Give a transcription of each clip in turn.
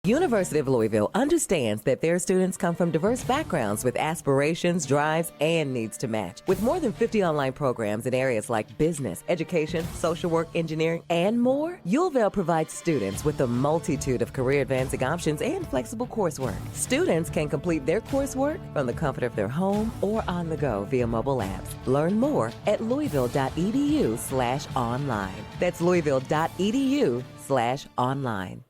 University of Louisville understands that their students come from diverse backgrounds with aspirations, drives, and needs to match. With more than 50 online programs in areas like business, education, social work, engineering, and more, UofL provides students with a multitude of career advancing options and flexible coursework. Students can complete their coursework from the comfort of their home or on the go via mobile apps. Learn more at louisville.edu/online. That's louisville.edu/online.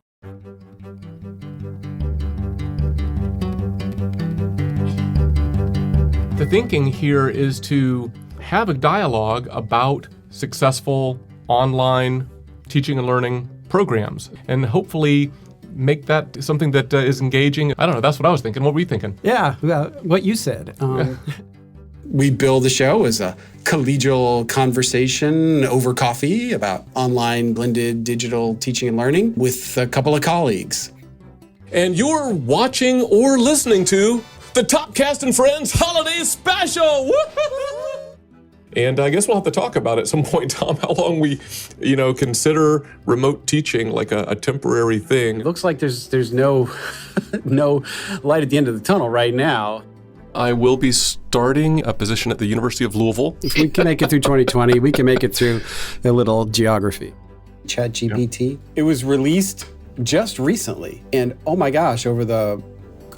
The thinking here is to have a dialogue about successful online teaching and learning programs and hopefully make that something that is engaging. I don't know, that's what I was thinking. What were you thinking? Yeah, what you said. We bill the show as a collegial conversation over coffee about online blended digital teaching and learning with a couple of colleagues. And you're watching or listening to the TOPcast and Friends Holiday Special! Woo-hoo-hoo! And I guess we'll have to talk about at some point, Tom, how long we, consider remote teaching like a temporary thing. It looks like there's no no light at the end of the tunnel right now. I will be starting a position at the University of Louisville. If we can make it through 2020, we can make it through a little geography. ChatGPT. It was released just recently, and oh my gosh, over the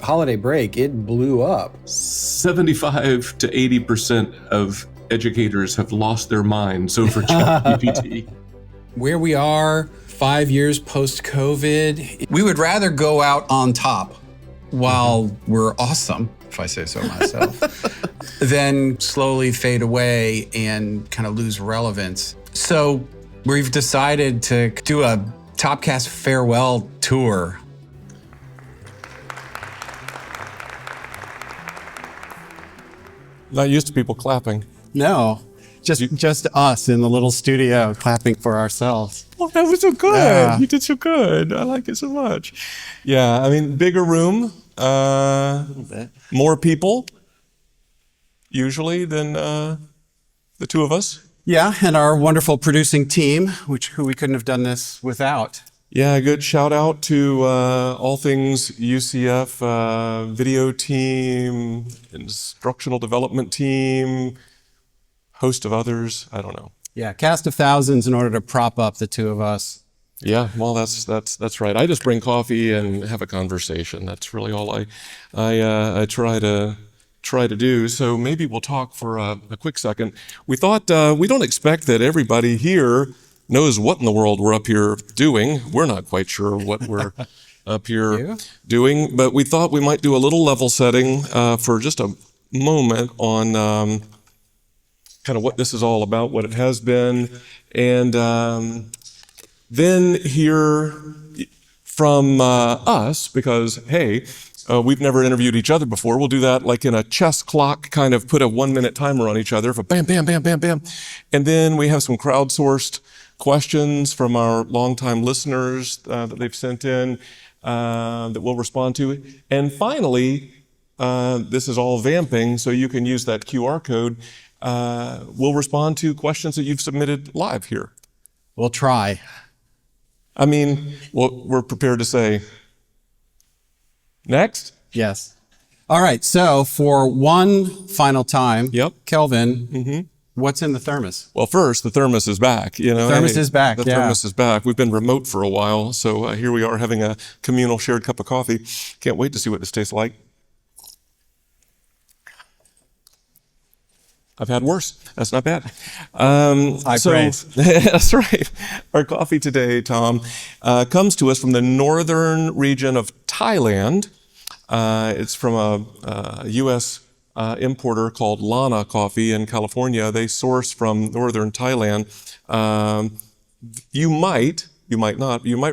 holiday break, it blew up. 75 to 80% of educators have lost their mind. So for ChatGPT. Where we are 5 years post-COVID, we would rather go out on top while we're awesome, if I say so myself, than slowly fade away and kind of lose relevance. So we've decided to do a TOPcast farewell tour. Not used to people clapping. No, just us in the little studio clapping for ourselves. Oh, that was so good. Yeah. You did so good. I like it so much. Yeah, I mean, bigger room, more people, usually, than the two of us. Yeah, and our wonderful producing team, who we couldn't have done this without. Yeah, good shout out to all things UCF, video team, instructional development team, host of others. I don't know. Yeah, cast of thousands in order to prop up the two of us. Yeah, well, that's right. I just bring coffee and have a conversation. That's really all I try to do. So maybe we'll talk for a quick second. We thought we don't expect that everybody here knows what in the world we're up here doing. We're not quite sure what we're up here doing, but we thought we might do a little level setting for just a moment on kind of what this is all about, what it has been, and then hear from us, because, hey, we've never interviewed each other before. We'll do that like in a chess clock, kind of put a 1-minute timer on each other for bam, bam, bam, bam, bam. And then we have some crowdsourced questions from our longtime listeners that they've sent in that we'll respond to. And finally, this is all vamping, so you can use that QR code. We'll respond to questions that you've submitted live here. We'll try. I mean, we're prepared to say, next? Yes. All right, so for one final time, Kelvin, what's in the thermos? Well, first, the thermos is back. The thermos is back, The thermos is back. We've been remote for a while, so here we are having a communal shared cup of coffee. Can't wait to see what this tastes like. I've had worse. That's not bad. Praise. That's right. Our coffee today, Tom, comes to us from the northern region of Thailand. It's from a U.S. Importer called Lana Coffee in California. They source from northern Thailand. You might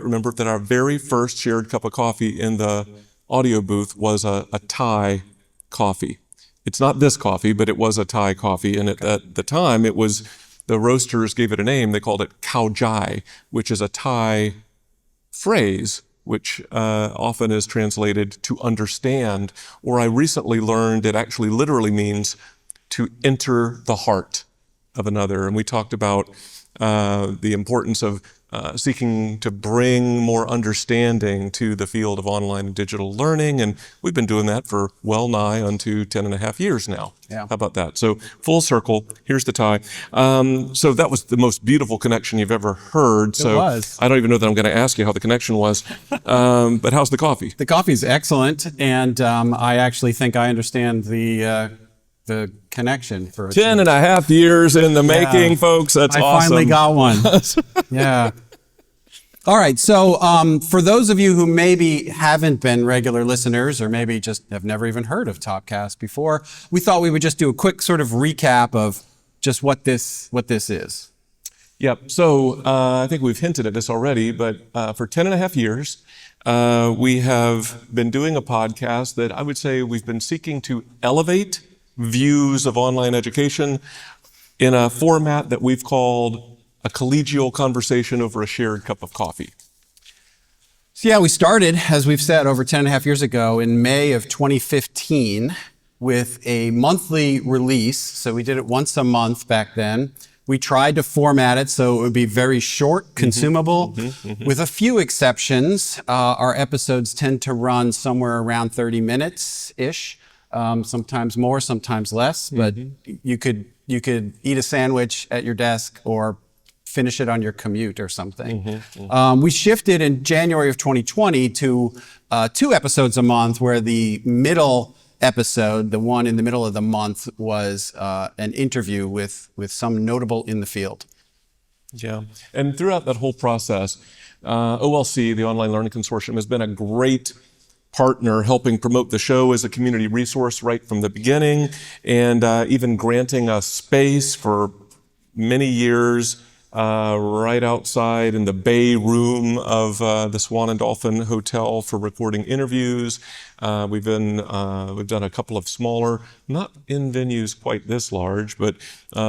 remember that our very first shared cup of coffee in the audio booth was a Thai coffee. It's not this coffee, but it was a Thai coffee. And at the time, it was, the roasters gave it a name. They called it khao jai, which is a Thai phrase, which often is translated to understand. Or I recently learned it actually literally means to enter the heart of another. And we talked about the importance of seeking to bring more understanding to the field of online and digital learning. And we've been doing that for well nigh unto 10 and a half years now. Yeah. How about that? So full circle, here's the tie. So that was the most beautiful connection you've ever heard. So was. I don't even know that I'm going to ask you how the connection was. But how's the coffee? The coffee's excellent, and I actually think I understand the connection for 10 and a half years in the making, folks. That's awesome. I finally got one. Yeah. All right. So for those of you who maybe haven't been regular listeners or maybe just have never even heard of TOPcast before, we thought we would just do a quick sort of recap of just what this is. Yep. So I think we've hinted at this already, but for 10 and a half years, we have been doing a podcast that I would say we've been seeking to elevate views of online education in a format that we've called a collegial conversation over a shared cup of coffee. So yeah, we started, as we've said, over 10 and a half years ago in May of 2015 with a monthly release. So we did it once a month back then. We tried to format it so it would be very short, consumable. With a few exceptions, our episodes tend to run somewhere around 30 minutes-ish, sometimes more, sometimes less, but you could eat a sandwich at your desk or finish it on your commute or something. We shifted in January of 2020 to 2 episodes a month, where the middle episode, the one in the middle of the month, was an interview with some notable in the field. Yeah, and throughout that whole process, OLC, the Online Learning Consortium, has been a great partner helping promote the show as a community resource right from the beginning, and even granting us space for many years right outside in the bay room of the Swan and Dolphin Hotel for recording interviews. We've done a couple of smaller, not in venues quite this large, but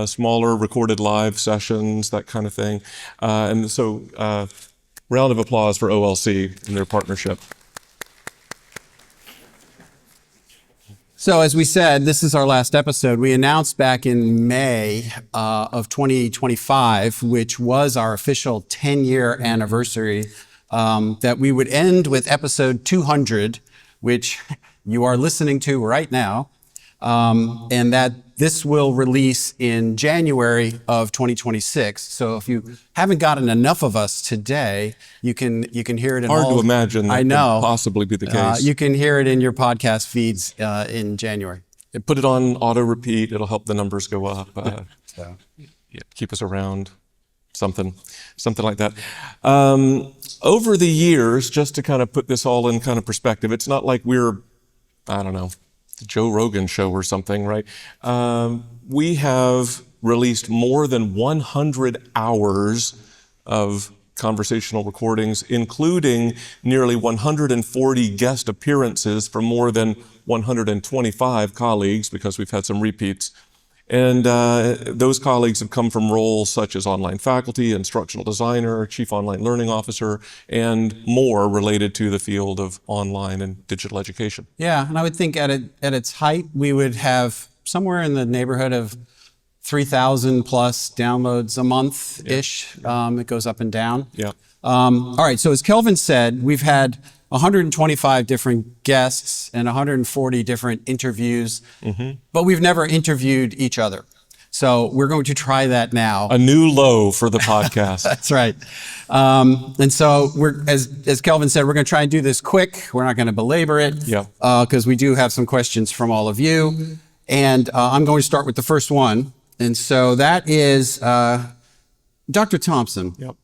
smaller recorded live sessions, that kind of thing. And so round of applause for OLC and their partnership. So as we said, this is our last episode. We announced back in May of 2025, which was our official 10-year anniversary, that we would end with episode 200, which you are listening to right now, and that this will release in January of 2026. So if you haven't gotten enough of us today, you can hear it in Hard to imagine that I know. could possibly be the case. You can hear it in your podcast feeds in January. And put it on auto repeat. It'll help the numbers go up. Keep us around. Something like that. Over the years, just to kind of put this all in kind of perspective, it's not like we're, I don't know, the Joe Rogan show or something, right? We have released more than 100 hours of conversational recordings, including nearly 140 guest appearances from more than 125 colleagues, because we've had some repeats. And those colleagues have come from roles such as online faculty, instructional designer, chief online learning officer, and more related to the field of online and digital education. Yeah, and I would think at its height, we would have somewhere in the neighborhood of 3,000 plus downloads a month-ish. It goes up and down. Yeah. All right, so as Kelvin said, we've had 125 different guests and 140 different interviews, but we've never interviewed each other. So we're going to try that now. A new low for the podcast. That's right. And so we're, as Kelvin said, we're going to try and do this quick. We're not going to belabor it, because we do have some questions from all of you. And I'm going to start with the first one. And so that is Dr. Thompson. Yep.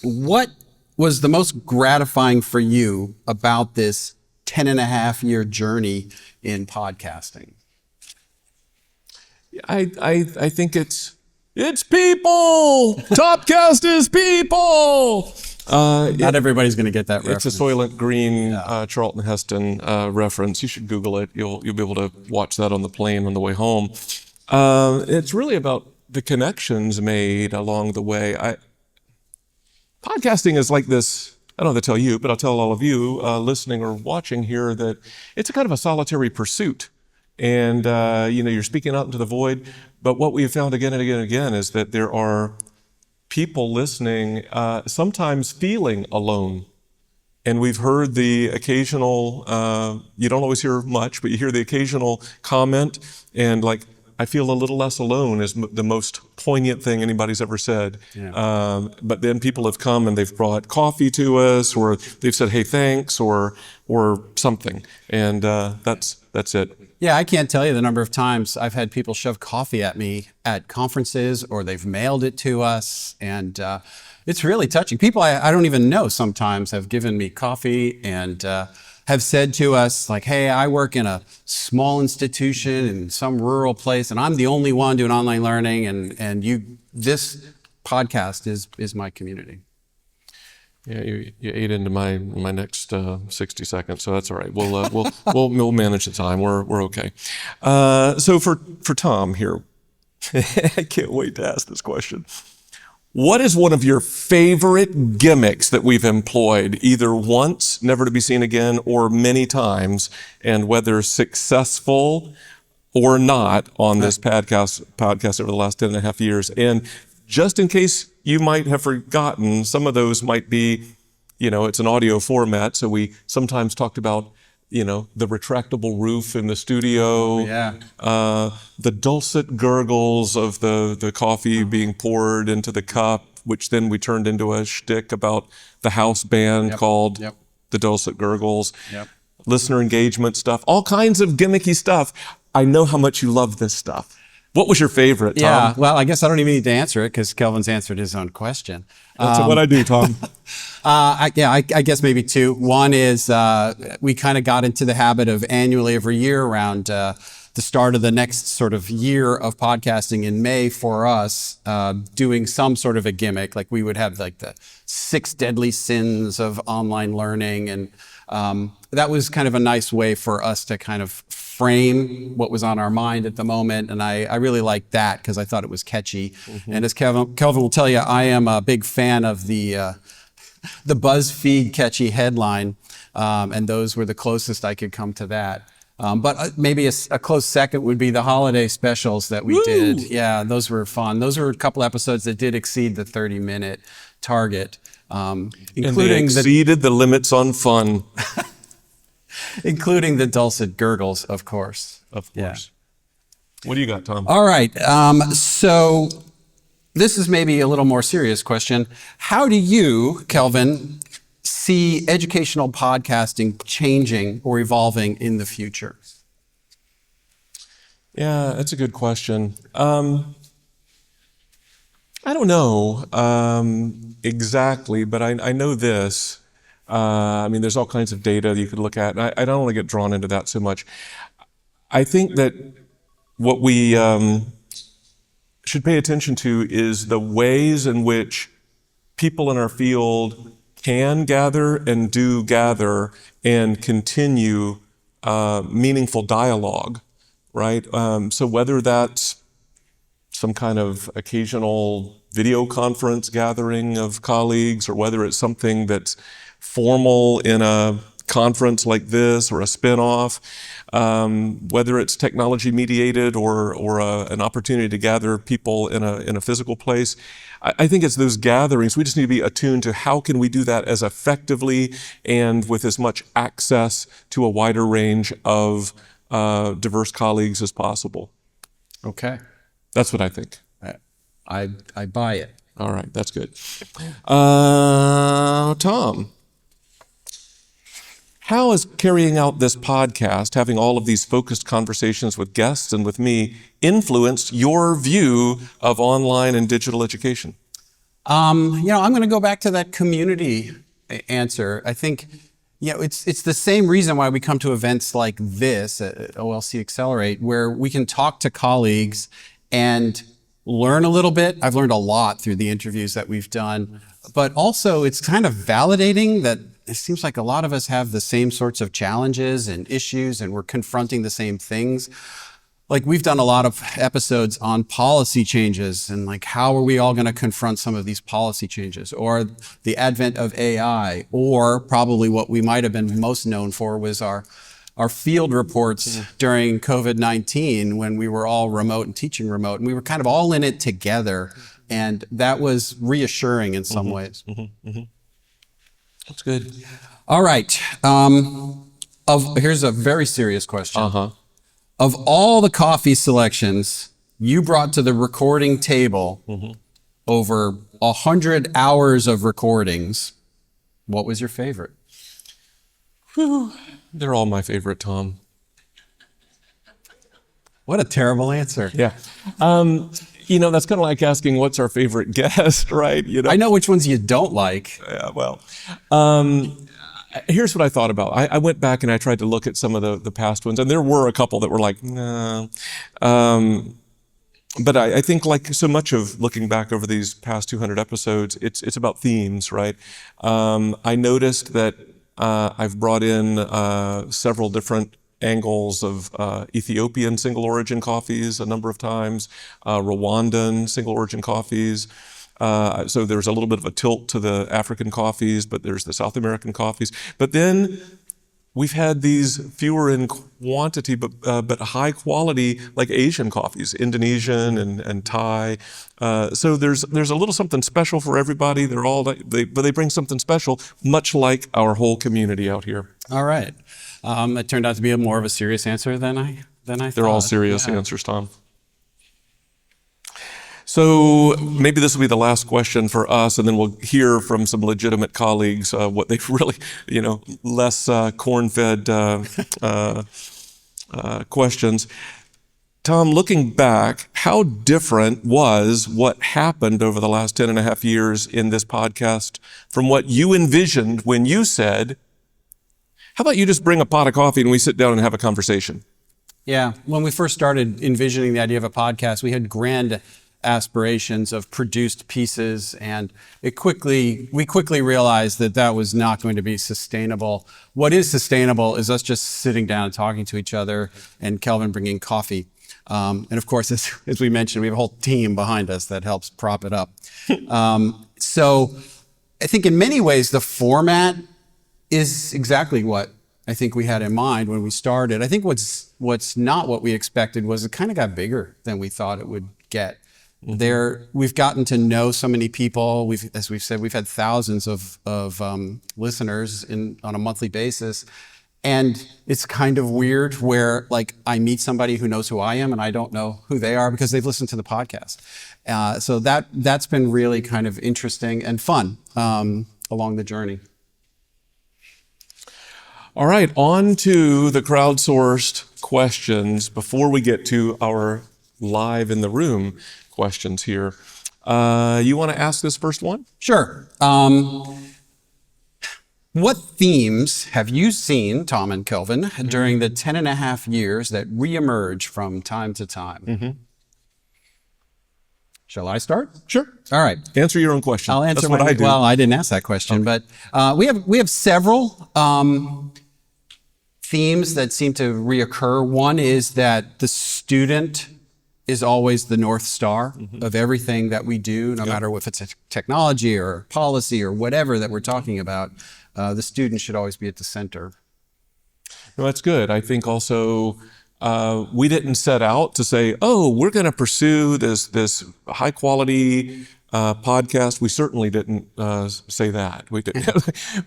What was the most gratifying for you about this 10 and a half year journey in podcasting? I think it's people. TOPcast is people. Not everybody's going to get that reference. It's a Soylent Green Charlton Heston reference. You should Google it. You'll be able to watch that on the plane on the way home. It's really about the connections made along the way. Podcasting is like this. I don't have to tell you, but I'll tell all of you listening or watching here that it's a kind of a solitary pursuit. And, you're speaking out into the void. But what we have found again and again and again is that there are people listening sometimes feeling alone. And we've heard the occasional, you don't always hear much, but you hear the occasional comment, and like, I feel a little less alone is the most poignant thing anybody's ever said. Yeah. But then people have come and they've brought coffee to us, or they've said, hey, thanks, or something. And that's it. Yeah, I can't tell you the number of times I've had people shove coffee at me at conferences, or they've mailed it to us, and it's really touching. People I don't even know sometimes have given me coffee and have said to us, like, hey, I work in a small institution in some rural place, and I'm the only one doing online learning, and this podcast is my community. Yeah, you ate into my next 60 seconds, so that's all right. We'll manage the time. We're okay. So for Tom here, I can't wait to ask this question. What is one of your favorite gimmicks that we've employed, either once, never to be seen again, or many times, and whether successful or not on this podcast over the last 10.5 years? And just in case you might have forgotten, some of those might be, it's an audio format, so we sometimes talked about, the retractable roof in the studio, the dulcet gurgles of the coffee being poured into the cup, which then we turned into a shtick about the house band called the Dulcet Gurgles, listener engagement stuff, all kinds of gimmicky stuff. I know how much you love this stuff. What was your favorite, Tom? Yeah, well, I guess I don't even need to answer it because Kelvin's answered his own question. That's what I do, Tom. I guess maybe two. One is we kind of got into the habit of annually every year around the start of the next sort of year of podcasting in May for us, doing some sort of a gimmick. Like we would have like the 6 deadly sins of online learning. And that was kind of a nice way for us to kind of frame what was on our mind at the moment. And I really liked that because I thought it was catchy. Mm-hmm. And as Kelvin will tell you, I am a big fan of the BuzzFeed catchy headline. And those were the closest I could come to that. But maybe a close second would be the holiday specials that we did. Yeah, those were fun. Those were a couple episodes that did exceed the 30-minute target. Including and they exceeded the limits on fun. Including the dulcet gurgles, of course. Of course. Yeah. What do you got, Tom? All right. So this is maybe a little more serious question. How do you, Kelvin, see educational podcasting changing or evolving in the future? Yeah, that's a good question. I don't know exactly, but I know this. There's all kinds of data that you could look at, and I don't want to get drawn into that so much. I think that what we should pay attention to is the ways in which people in our field can gather and do gather and continue meaningful dialogue, right? So whether that's some kind of occasional video conference gathering of colleagues, or whether it's something that's formal in a conference like this or a spin-off, whether it's technology mediated or an opportunity to gather people in a physical place. I think it's those gatherings. We just need to be attuned to how can we do that as effectively and with as much access to a wider range of diverse colleagues as possible. Okay. That's what I think. I buy it. All right, that's good. Tom, how has carrying out this podcast, having all of these focused conversations with guests and with me, influenced your view of online and digital education? I'm going to go back to that community answer. I think, it's the same reason why we come to events like this at OLC Accelerate, where we can talk to colleagues and learn a little bit. I've learned a lot through the interviews that we've done, but also it's kind of validating that it seems like a lot of us have the same sorts of challenges and issues, and we're confronting the same things. Like we've done a lot of episodes on policy changes and like how are we all going to confront some of these policy changes, or the advent of AI, or probably what we might have been most known for was our field reports during COVID-19 when we were all remote and teaching remote, and we were kind of all in it together. And that was reassuring in some ways. That's good. All right. Here's a very serious question. Of all the coffee selections you brought to the recording table, over 100 hours of recordings, what was your favorite? Whew. They're all my favorite, Tom. What a terrible answer. Yeah. That's kind of like asking what's our favorite guest, right? I know which ones you don't like. Yeah, well, here's what I thought about. I went back and I tried to look at some of the past ones, and there were a couple that were like, nah. But I think like so much of looking back over these past 200 episodes, it's about themes, right? I noticed that I've brought in several different angles of Ethiopian single origin coffees a number of times, Rwandan single origin coffees. So there's a little bit of a tilt to the African coffees, but there's the South American coffees. But then we've had these fewer in quantity, but high quality, like Asian coffees, Indonesian and Thai. So there's a little something special for everybody. But they bring something special, much like our whole community out here. All right. It turned out to be more of a serious answer than I thought. They're all serious answers, Tom. So maybe this will be the last question for us, and then we'll hear from some legitimate colleagues what they've really, less corn-fed questions. Tom, looking back, how different was what happened over the last 10 and a half years in this podcast from what you envisioned when you said, how about you just bring a pot of coffee and we sit down and have a conversation? Yeah. When we first started envisioning the idea of a podcast, we had grand aspirations of produced pieces, and we quickly realized that was not going to be sustainable. What is sustainable is us just sitting down and talking to each other, and Kelvin bringing coffee. And of course, as we mentioned, we have a whole team behind us that helps prop it up. So I think in many ways, the format is exactly what I think we had in mind when we started. I think what's not what we expected was it kind of got bigger than we thought it would get. We've gotten to know so many people. As we've said, we've had thousands of listeners on a monthly basis. And it's kind of weird where like I meet somebody who knows who I am and I don't know who they are because they've listened to the podcast. So that's been really kind of interesting and fun along the journey. All right, on to the crowdsourced questions before we get to our live in the room questions here. You want to ask this first one? Sure. What themes have you seen, Tom and Kelvin, during the 10 and a half years that reemerge from time to time? Shall I start? Sure. All right. Answer your own question. I'll answer That's what I do. Well, I didn't ask that question, but we have several themes that seem to reoccur. One is that the student is always the North Star of everything that we do, no matter if it's a technology or policy or whatever that we're talking about. The student should always be at the center. No, that's good. I think also we didn't set out to say, oh, we're going to pursue this high quality podcast. We certainly didn't say that. We didn't.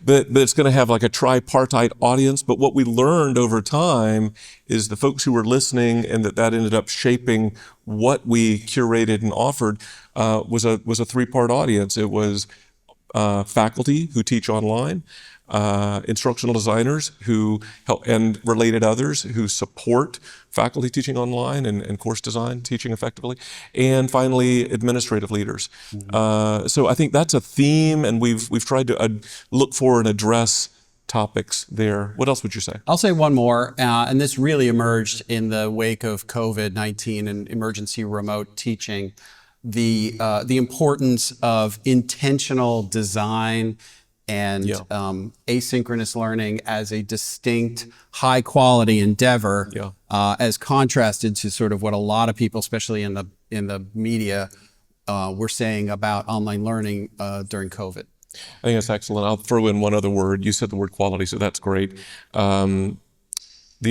but it's going to have like a tripartite audience. But what we learned over time is the folks who were listening, and that ended up shaping what we curated and offered was a three-part audience. It was faculty who teach online, instructional designers who help, and related others who support faculty teaching online and course design, teaching effectively, and finally administrative leaders. So I think that's a theme, and we've tried to look for and address topics there. What else would you say? I'll say one more, and this really emerged in the wake of COVID-19 and emergency remote teaching. The importance of intentional design and asynchronous learning as a distinct, high-quality endeavor, as contrasted to sort of what a lot of people, especially in the media, were saying about online learning during COVID. I think that's excellent. I'll throw in one other word. You said the word quality, so that's great. The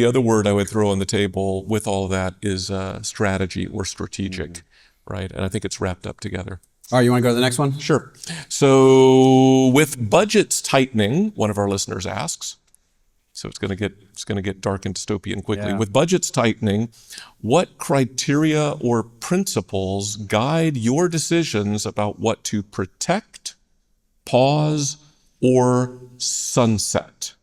other word I would throw on the table with all of that is strategy or strategic. Right, and I think it's wrapped up together. All right, you want to go to the next one? Sure. So with budgets tightening, one of our listeners asks, so it's going to get dark and dystopian quickly. Yeah. With budgets tightening, what criteria or principles guide your decisions about what to protect, pause, or sunset?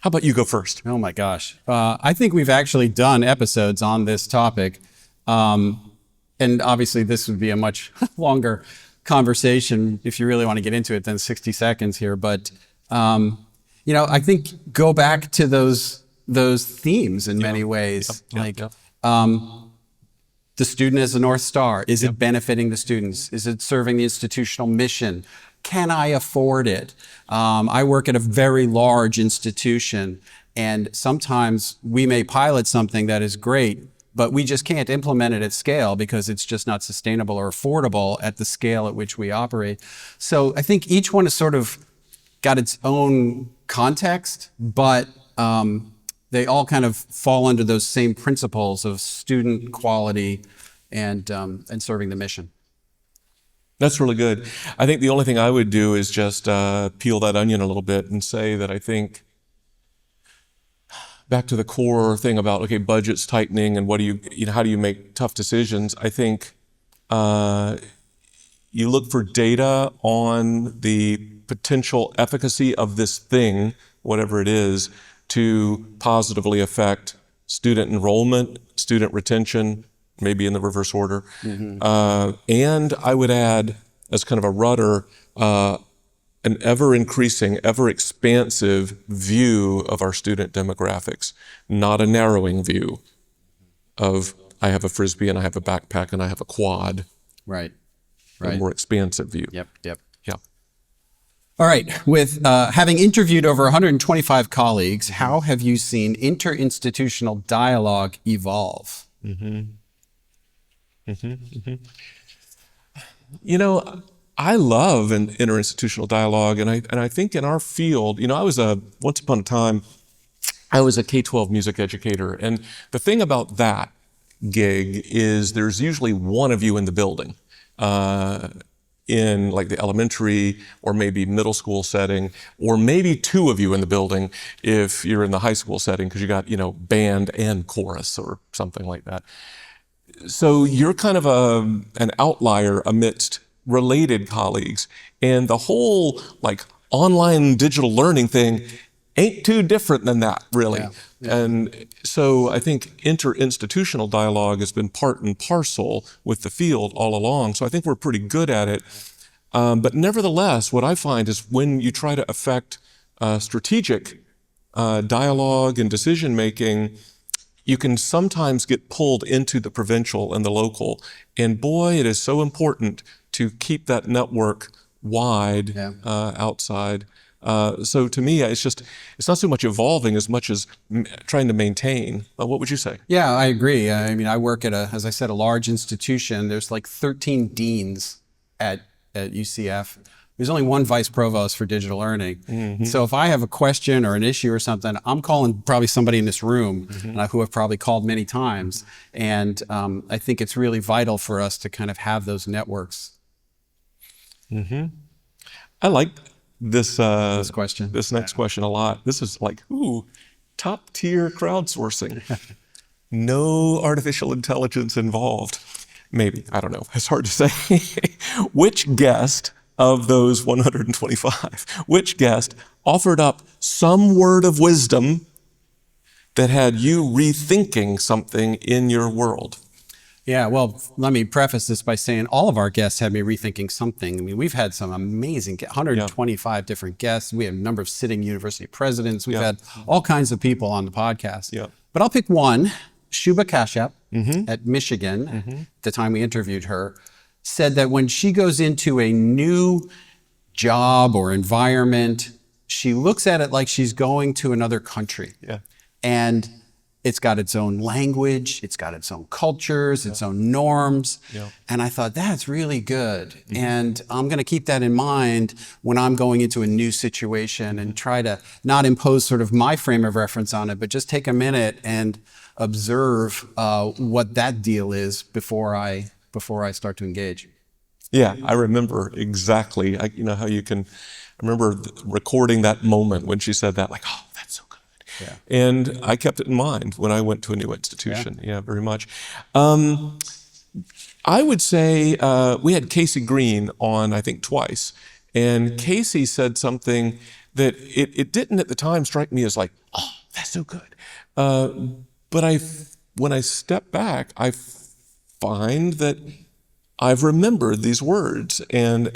How about you go first? Oh my gosh. I think we've actually done episodes on this topic. And obviously this would be a much longer conversation if you really want to get into it than 60 seconds here. But, I think go back to those themes in many ways. The student as a North Star. Is it benefiting the students? Is it serving the institutional mission? Can I afford it? I work at a very large institution, and sometimes we may pilot something that is great, but we just can't implement it at scale because it's just not sustainable or affordable at the scale at which we operate. So I think each one has sort of got its own context, but they all kind of fall under those same principles of student quality and serving the mission. That's really good. I think the only thing I would do is just peel that onion a little bit and say that I think back to the core thing about, okay, budgets tightening and how do you make tough decisions? I think you look for data on the potential efficacy of this thing, whatever it is, to positively affect student enrollment, student retention, maybe in the reverse order. And I would add, as kind of a rudder, an ever-increasing, ever-expansive view of our student demographics, not a narrowing view of I have a Frisbee and I have a backpack and I have a quad. Right. A more expansive view. Yep. Yeah. All right. With having interviewed over 125 colleagues, how have you seen interinstitutional dialogue evolve? I love an interinstitutional dialogue, and I think in our field, once upon a time, I was a K-12 music educator, and the thing about that gig is there's usually one of you in the building, in like the elementary or maybe middle school setting, or maybe two of you in the building if you're in the high school setting because you got band and chorus or something like that. So you're kind of an outlier amidst related colleagues, and the whole like online digital learning thing ain't too different than that, really. And so I think interinstitutional dialogue has been part and parcel with the field all along. So I think we're pretty good at it. But nevertheless, what I find is when you try to affect strategic dialogue and decision making, you can sometimes get pulled into the provincial and the local. And boy, it is so important to keep that network wide outside. So to me, it's not so much evolving as much as trying to maintain. What would you say? Yeah, I agree. I mean, I work at as I said, a large institution. There's like 13 deans at UCF. There's only one vice provost for digital learning. So if I have a question or an issue or something, I'm calling probably somebody in this room who have probably called many times. And I think it's really vital for us to kind of have those networks. I like this question. This next question a lot. This is like, top tier crowdsourcing. No artificial intelligence involved. Maybe, I don't know. It's hard to say. Which guest of those 125, which guest offered up some word of wisdom that had you rethinking something in your world? Yeah, well, let me preface this by saying all of our guests had me rethinking something. I mean, we've had some amazing, 125 different guests. We have a number of sitting university presidents. We've had all kinds of people on the podcast. But I'll pick one. Shuba Kashyap at Michigan, the time we interviewed her, said that when she goes into a new job or environment, she looks at it like she's going to another country. And it's got its own language, it's got its own cultures, its own norms. And I thought, that's really good. And I'm gonna keep that in mind when I'm going into a new situation and try to not impose sort of my frame of reference on it, but just take a minute and observe what that deal is before I start to engage. Yeah, I remember exactly. You know how you can. I remember recording that moment when she said that, like, "Oh, that's so good." Yeah. And I kept it in mind when I went to a new institution. Yeah, very much. I would say we had Casey Green on, I think, twice, and Casey said something that it didn't at the time strike me as like, "Oh, that's so good," but when I step back, I find that I've remembered these words, and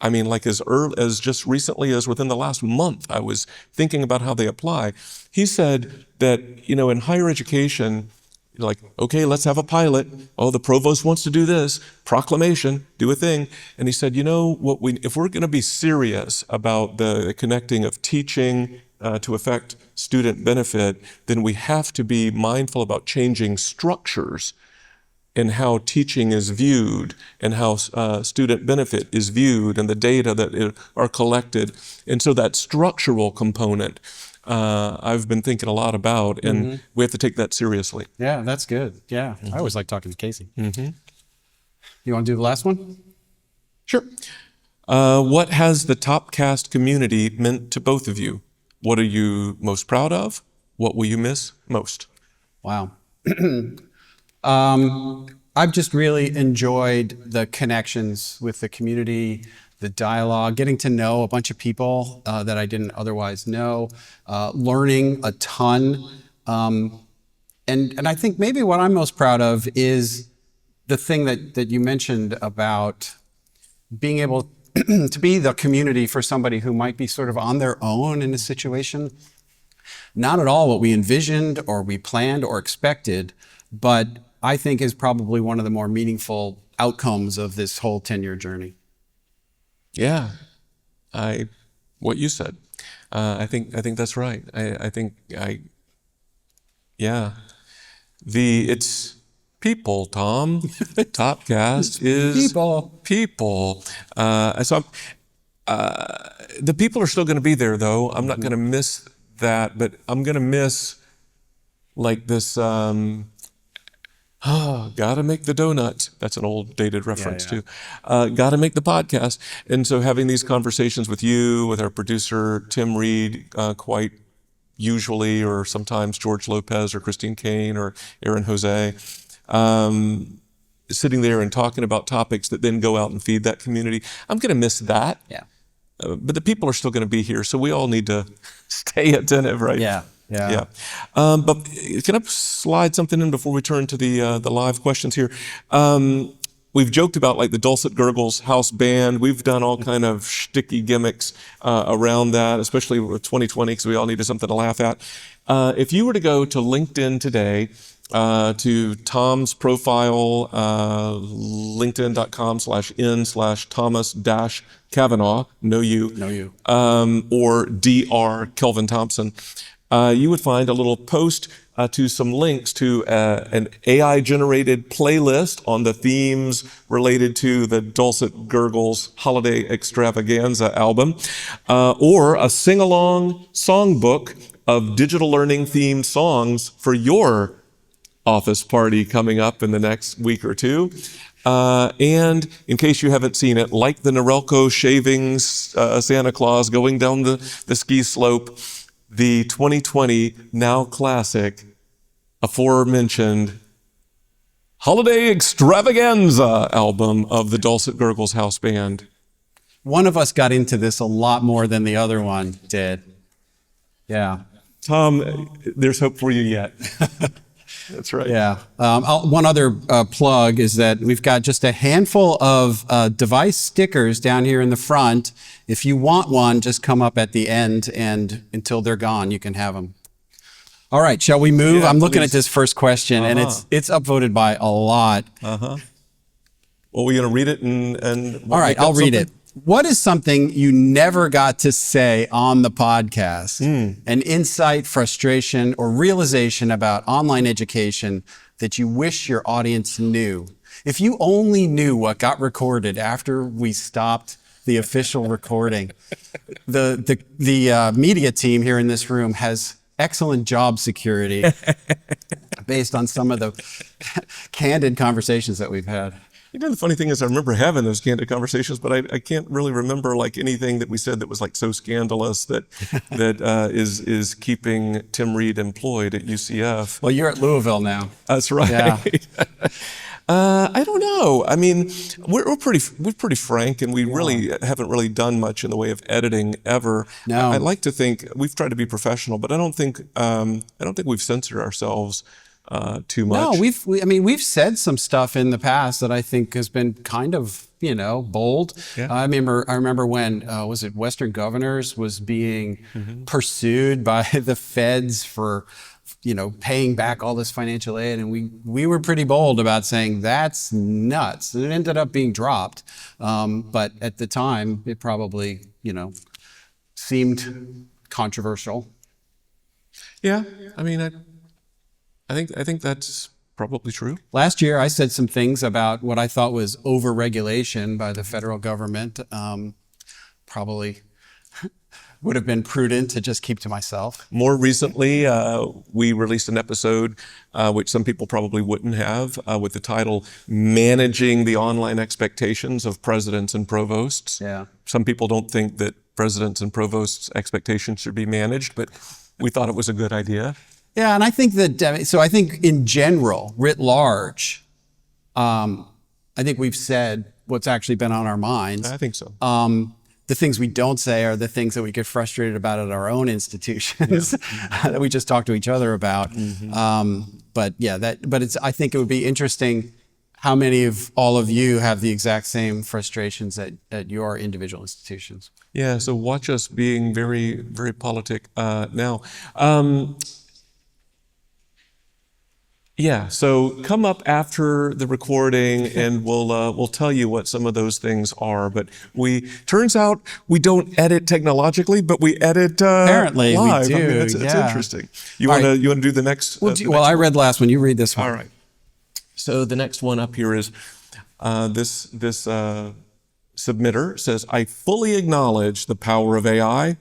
I mean, like as early as just recently as within the last month, I was thinking about how they apply. He said that, you know, in higher education, like, okay, let's have a pilot. Oh, the provost wants to do this proclamation, do a thing. And he said, you know, if we're going to be serious about the connecting of teaching to affect student benefit, then we have to be mindful about changing structures and how teaching is viewed and how student benefit is viewed and the data that are collected. And so that structural component, I've been thinking a lot about, and we have to take that seriously. Yeah, that's good. Yeah, I always like talking to Casey. You want to do the last one? Sure. What has the TOPcast community meant to both of you? What are you most proud of? What will you miss most? Wow. I've just really enjoyed the connections with the community, the dialogue, getting to know a bunch of people that I didn't otherwise know, learning a ton. And I think maybe what I'm most proud of is the thing that you mentioned about being able to be the community for somebody who might be sort of on their own in a situation. Not at all what we envisioned or we planned or expected, but I think is probably one of the more meaningful outcomes of this whole 10-year journey. Yeah, what you said. I think that's right. It's people, Tom. TOPcast is people. The people are still going to be there, though. I'm not going to miss that, but I'm going to miss like this. Gotta make the donut. That's an old dated reference too. Gotta make the podcast. And so having these conversations with you, with our producer, Tim Reed, quite usually, or sometimes George Lopez or Christine Kane or Aaron Jose, sitting there and talking about topics that then go out and feed that community. I'm going to miss that. Yeah. But the people are still going to be here. So we all need to stay attentive, right? Yeah. But can I slide something in before we turn to the live questions here? We've joked about like the Dulcet Gurgles house band. We've done all kind of shticky gimmicks around that, especially with 2020, because we all needed something to laugh at. If you were to go to LinkedIn today, to Tom's profile, linkedin.com/n/Thomas-Kavanaugh, no you, or Dr. Kelvin Thompson, you would find a little post to some links to an AI-generated playlist on the themes related to the Dulcet Gurgles Holiday Extravaganza album, or a sing-along songbook of digital learning themed songs for your office party coming up in the next week or two. And in case you haven't seen it, like the Norelco shavings Santa Claus going down the ski slope, the 2020 now classic, aforementioned Holiday Extravaganza album of the Dulcet Gurgles House Band. One of us got into this a lot more than the other one did. Yeah. Tom, there's hope for you yet. That's right. Yeah. One other plug is that we've got just a handful of device stickers down here in the front. If you want one, just come up at the end, and until they're gone, you can have them. All right, shall we move? Yeah, I'm looking please. at this first question, and it's upvoted by a lot. Well, we're going to read it and All right, I'll read it. What is something you never got to say on the podcast? An insight, frustration, or realization about online education that you wish your audience knew? If you only knew what got recorded after we stopped the official recording. The media team here in this room has excellent job security based on some of the candid conversations that we've had. The funny thing is I remember having those candid conversations, but I can't really remember like anything that we said that was like so scandalous that is keeping Tim Reed employed at UCF. Well, you're at Louisville now. That's right. Yeah. I don't know. I mean, we're pretty frank, and we really haven't really done much in the way of editing ever. No. I like to think we've tried to be professional, but I don't think we've censored ourselves too much. No, we've said some stuff in the past that I think has been kind of, bold. Yeah. I remember when was it Western Governors was being pursued by the feds for paying back all this financial aid, and we were pretty bold about saying that's nuts. It ended up being dropped, but at the time it probably seemed controversial. Yeah, I mean, I think that's probably true. Last year, I said some things about what I thought was over-regulation by the federal government. Probably would have been prudent to just keep to myself. More recently, we released an episode, which some people probably wouldn't have, with the title, Managing the Online Expectations of Presidents and Provosts. Yeah. Some people don't think that presidents and provosts' expectations should be managed, but we thought it was a good idea. Yeah, and I think that, so I think in general, writ large, I think we've said what's actually been on our minds. I think so. The things we don't say are the things that we get frustrated about at our own institutions that we just talk to each other about. But I think it would be interesting how many of all of you have the exact same frustrations at your individual institutions. Yeah, so watch us being very, very politic now. Yeah, so come up after the recording and we'll tell you what some of those things are. But turns out we don't edit technologically, but we edit Apparently live. we do. I mean, it's interesting. You want to do the next? Well, I read the last one. You read this one. All right. So the next one up here is this submitter says, I fully acknowledge the power of AI.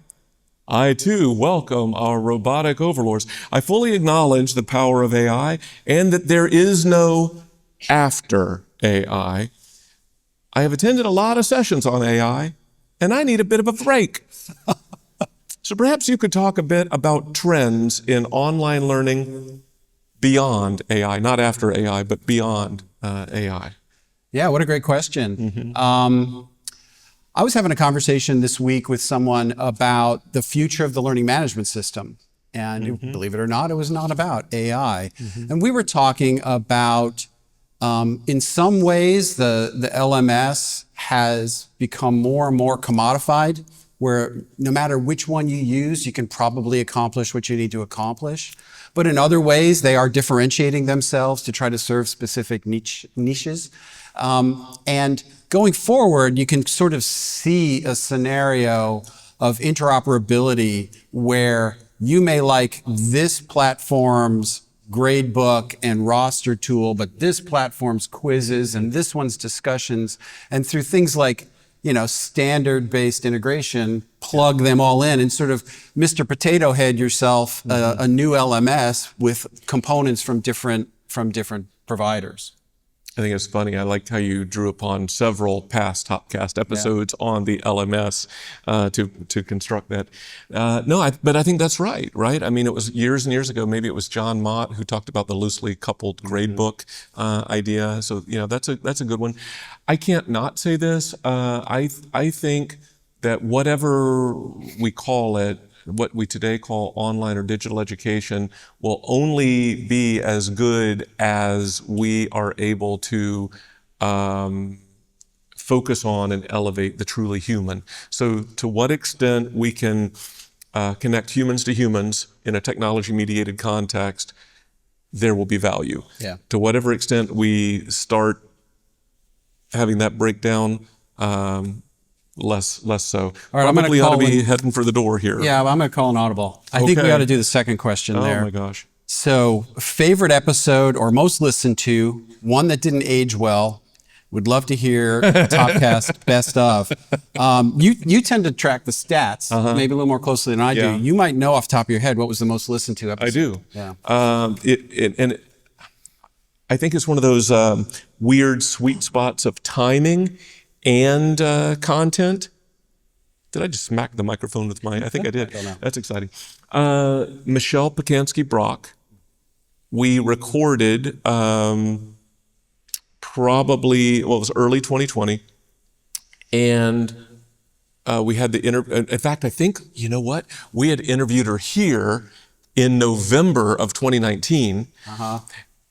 I too welcome our robotic overlords. I fully acknowledge the power of AI and that there is no after AI. I have attended a lot of sessions on AI and I need a bit of a break. So perhaps you could talk a bit about trends in online learning beyond AI, not after AI, but beyond AI. Yeah, what a great question. I was having a conversation this week with someone about the future of the learning management system. And believe it or not, it was not about AI. And we were talking about, in some ways, the LMS has become more and more commodified, where no matter which one you use, you can probably accomplish what you need to accomplish. But in other ways, they are differentiating themselves to try to serve specific niches. And going forward, you can sort of see a scenario of interoperability where you may like this platform's gradebook and roster tool, but this platform's quizzes and this one's discussions. And through things like, standard-based integration, plug them all in and sort of Mr. Potato Head yourself a new LMS with components from different providers. I think it's funny. I liked how you drew upon several past TOPcast episodes on the LMS to construct that. But I think that's right? I mean, it was years and years ago. Maybe it was John Mott who talked about the loosely coupled gradebook idea. So that's a good one. I can't not say this. I think that whatever we call it, what we today call online or digital education, will only be as good as we are able to focus on and elevate the truly human. So to what extent we can connect humans to humans in a technology-mediated context, there will be value. Yeah. To whatever extent we start having that breakdown, less so. All right, Probably ought to be heading for the door here. Yeah, I'm going to call an audible. I think we ought to do the second question there. Oh my gosh. So, favorite episode or most listened to, one that didn't age well. Would love to hear TOPcast best of. You tend to track the stats maybe a little more closely than I do. You might know off the top of your head what was the most listened to episode. I do. Yeah. I think it's one of those weird sweet spots of timing and content. Did I just smack the microphone with my? I think I did. That's exciting. Michelle Pacansky-Brock. We recorded probably, well, it was early 2020. And we had the in fact, I think, you know what? We had interviewed her here in November of 2019.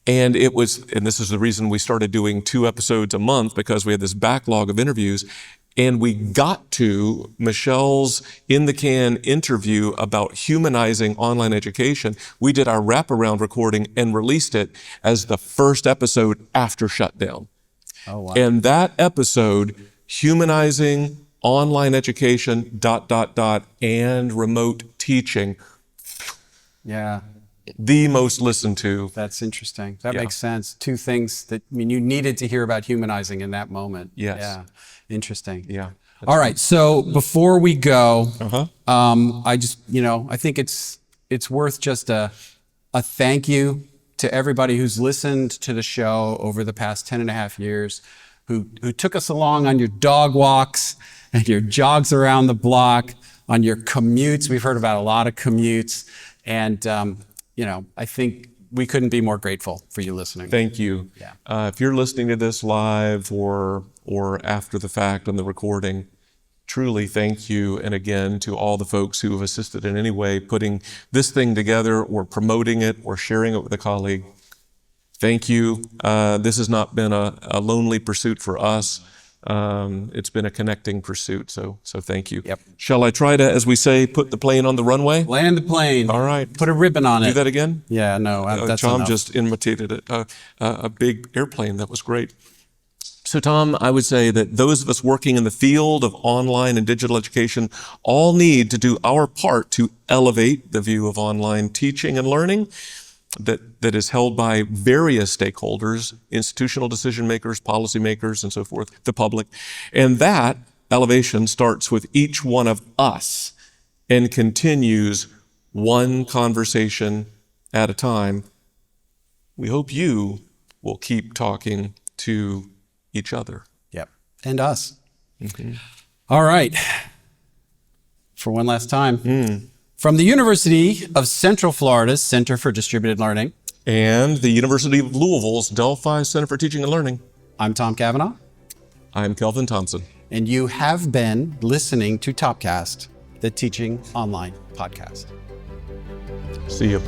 And it was, and this is the reason we started doing 2 episodes a month, because we had this backlog of interviews. And we got to Michelle's in the can interview about humanizing online education. We did our wraparound recording and released it as the first episode after shutdown. Oh, wow. And that episode, humanizing online education, ... and remote teaching, Yeah. the most listened to. That's interesting. That Yeah. makes sense. 2 things that, I mean, you needed to hear about humanizing in that moment. Yes. Yeah. Interesting. Yeah. All right. So before we go, I just, I think it's worth just a thank you to everybody who's listened to the show over the past 10 and a half years, who took us along on your dog walks and your jogs around the block, on your commutes. We've heard about a lot of commutes. And, I think we couldn't be more grateful for you listening. Thank you. Yeah. If you're listening to this live or after the fact on the recording, truly thank you. And again, to all the folks who have assisted in any way putting this thing together or promoting it or sharing it with a colleague. Thank you. This has not been a lonely pursuit for us. It's been a connecting pursuit. So thank you. Yep. Shall I try to, as we say, put the plane on the runway? Land the plane. All right. Put a ribbon on it. Do that again? Yeah, no, that's Tom enough. just imitated it. A big airplane. That was great. So Tom, I would say that those of us working in the field of online and digital education all need to do our part to elevate the view of online teaching and learning that is held by various stakeholders, institutional decision makers, policy makers, and so forth, the public. And that elevation starts with each one of us and continues one conversation at a time. We hope you will keep talking to each other. Yep. And us. All right. For one last time. From the University of Central Florida's Center for Distributed Learning. And the University of Louisville's Delphi Center for Teaching and Learning. I'm Tom Cavanaugh. I'm Kelvin Thompson. And you have been listening to TOPcast, the Teaching Online podcast. See you.